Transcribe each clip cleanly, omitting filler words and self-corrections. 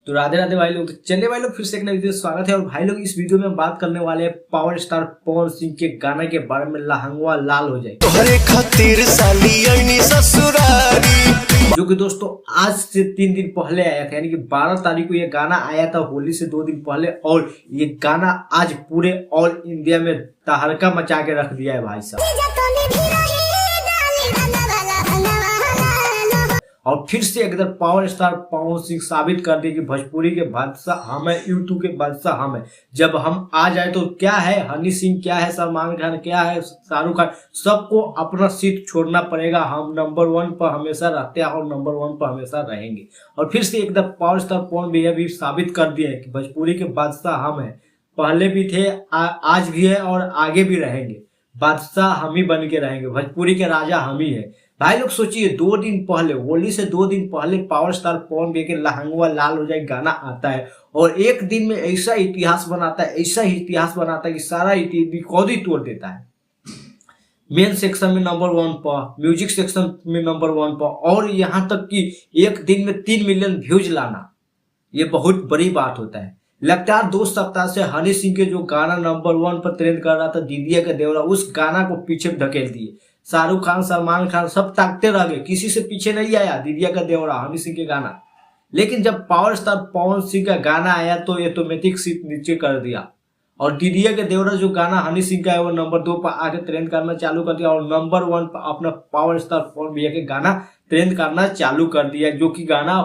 तो राधे राधे भाई लोग। तो चलिए भाई लोग फिर से एक नई वीडियो स्वागत है। और भाई लोग इस वीडियो में हम बात करने वाले हैं पावर स्टार पवन सिंह के गाना के बारे में, लहंगवा लाल हो जाए, तोहरे खातिर साली आईनी ससुरारी, जो कि दोस्तों आज से 3 दिन पहले आया था, यानी कि 12 तारीख को ये गाना आया था, होली से 2 दिन पहले। और ये गाना आज पूरे ऑल इंडिया में तहलका मचा के रख दिया है भाई साहब। और फिर से एक पावर स्टार पवन सिंह साबित कर दिए कि भोजपुरी के बादशाह हम है, यूट्यूब के बादशाह हम है। जब हम आ जाए तो क्या है, हनी सिंह क्या है, सलमान खान क्या है, शाहरुख खान, सबको अपना सीट छोड़ना पड़ेगा। हम नंबर 1 पर हमेशा रहते हैं और नंबर 1 पर हमेशा रहेंगे। और फिर से एकदम पावर स्टार पवन भैया भी साबित कर दिए कि भोजपुरी के बादशाह हम है, पहले भी थे, आज भी है और आगे भी रहेंगे। बादशाह हम ही बन के रहेंगे, भोजपुरी के राजा हम ही है। भाई लोग सोचिए, 2 दिन पहले, होली से 2 दिन पहले पावर स्टार पवन भैया के लहंगवा लाल हो जाए गाना आता है और एक दिन में ऐसा इतिहास बनाता है, ऐसा इतिहास बनाता है कि सारा रिकॉर्ड ही तोड़ देता है। मेन सेक्शन में नंबर 1 पर, म्यूजिक सेक्शन में नंबर 1 पर, और यहाँ तक कि एक दिन में 3 मिलियन व्यूज लाना, ये बहुत बड़ी बात होता है। लगातार 2 सप्ताह से हनी सिंह के जो गाना नंबर 1 पर ट्रेंड कर रहा था, दीदिया का देवरा, उस गाना को पीछे ढकेल दिए। शाहरुख खान, सलमान खान सब ताकते रह गए, किसी से पीछे नहीं आया दीदिया का देवरा, हनी सिंह के गाना। लेकिन जब पावर स्टार पवन सिंह का गाना आया तो ऑटोमेटिक सीट नीचे कर दिया। और दीदिया के देवरा जो गाना हनी सिंह का है, वो नंबर 2 पर आके ट्रेंड करना चालू कर दिया और नंबर 1 पर अपना पावर स्टार पवन भैया के गाना ट्रेंड करना चालू कर दिया, जो कि गाना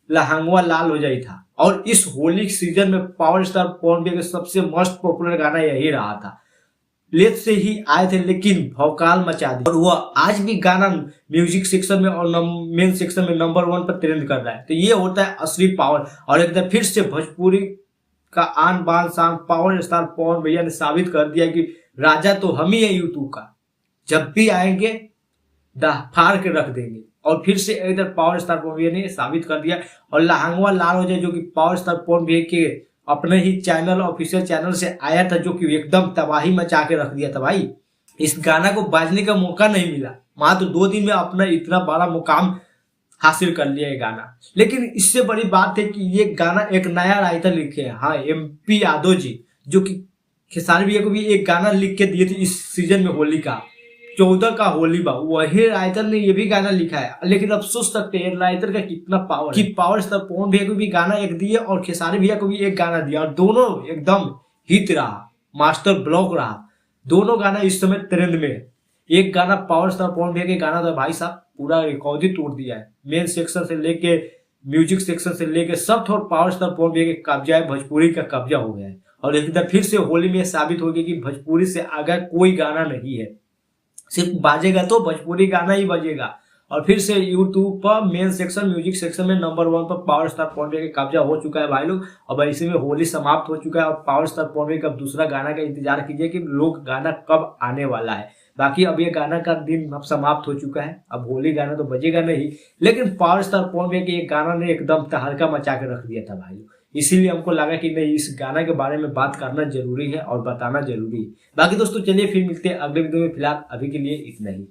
लहंगवा लाल हो जाई था। और इस होली सीजन में पावर स्टार पवन भैया का सबसे मोस्ट पॉपुलर गाना यही रहा था। लेट से ही आए थे लेकिन भौकाल मचा दिया, और वह आज भी गाना म्यूजिक सेक्शन में और मेन सेक्शन में नंबर 1 पर ट्रेंड कर रहा है। तो ये होता है असली पावर। और एक बार फिर से भोजपुरी का आन बान शान पावर स्टार पवन भैया ने साबित कर दिया कि राजा तो हम ही है यूट्यूब का, जब भी आएंगे फाड़ के रख देंगे। और फिर से इधर पावर स्टार पवन भैया ने साबित कर दिया। और लहंगवा लाल हो जाए, जो कि पावर स्टार पवन भैया के अपने ही चैनल, ऑफिशियल चैनल से आया था, जो कि एकदम तबाही मचा के रख दिया था भाई। इस गाना को बाजने का मौका नहीं मिला, मात्र 2 दिन में अपना इतना बड़ा मुकाम हासिल कर लिया ये गाना। लेकिन इससे बड़ी बात है कि ये गाना एक नया राइटर लिखे हैं, हाँ, MP यादव जी, जो कि खेसारी भैया को भी एक गाना लिख के दिए थे इस सीजन में, होली का 14 का होली बा, वही राइटर ने ये भी गाना लिखा है। लेकिन अफसोस सकते हैं राइटर का कितना पावर कि पावर स्टार पवन भैया को भी गाना एक दिए और खेसारी भैया को भी एक गाना दिया, और दोनों एकदम हिट रहा, मास्टर ब्लॉक रहा। दोनों गाना इस समय ट्रेंड में है। एक गाना पावर स्टार पवन भैया के गाना था भाई साहब, पूरा रिकॉर्ड ही तोड़ दिया है। मेन सेक्शन से लेके म्यूजिक सेक्शन से लेके सब थोड़ा पावर स्टार पवन भैया के कब्जा है, भोजपुरी का कब्जा हो गया है। और एक बार फिर से होली में साबित हो गया कि भोजपुरी से आगे कोई गाना नहीं है, सिर्फ बाजेगा तो भोजपुरी गाना ही बजेगा। और फिर से यूट्यूब पर मेन सेक्शन, म्यूजिक सेक्शन में नंबर 1 पर पावर स्टार पवन भैया का कब्जा हो चुका है भाई लोग। अब इसी में होली समाप्त हो चुका है और पावर स्टार पवन भैया का दूसरा गाना का इंतजार कीजिए कि लोग गाना कब आने वाला है। बाकी अब ये गाना का दिन अब समाप्त हो चुका है, अब होली गाना तो बजेगा नहीं, लेकिन पावर स्टार पवन भैया के एक गाना ने एकदम तहलका मचा के रख दिया था भाई लोग। इसीलिए हमको लगा कि नहीं, इस गाना के बारे में बात करना जरूरी है और बताना जरूरी है। बाकी दोस्तों चलिए फिर मिलते हैं अगले वीडियो में, फिलहाल अभी के लिए इतना ही।